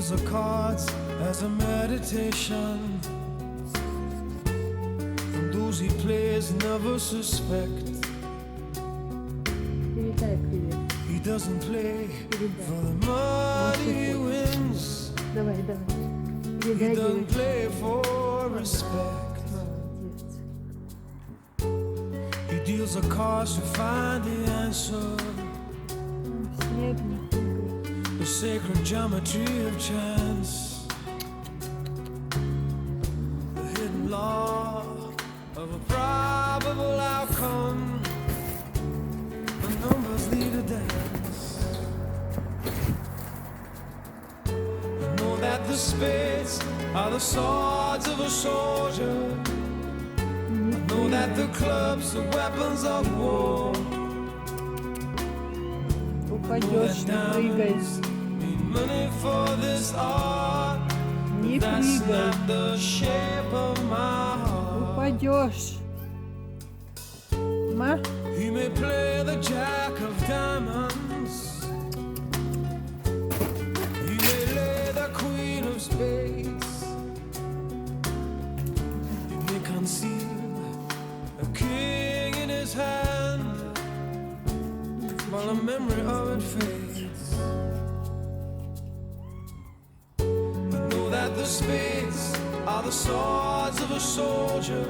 deals the cards as a meditation, and those he plays never suspect. He doesn't play for the money he wins. He doesn't play for respect. He deals the cards to find the answer, the sacred geometry of chance, the hidden law of a probable outcome. The numbers lead a dance. I know that the spades are the swords of a soldier. I know that the clubs are weapons of war. Упадешь, не прыгай. Money for this art, Не that's прыгай. not the shape of my heart. Упадешь. Ма? He may play the jack of diamonds, he may lay the queen of spades, he may conceal a king in his hand while the memory of it fades. I know that the spades are the swords of a soldier.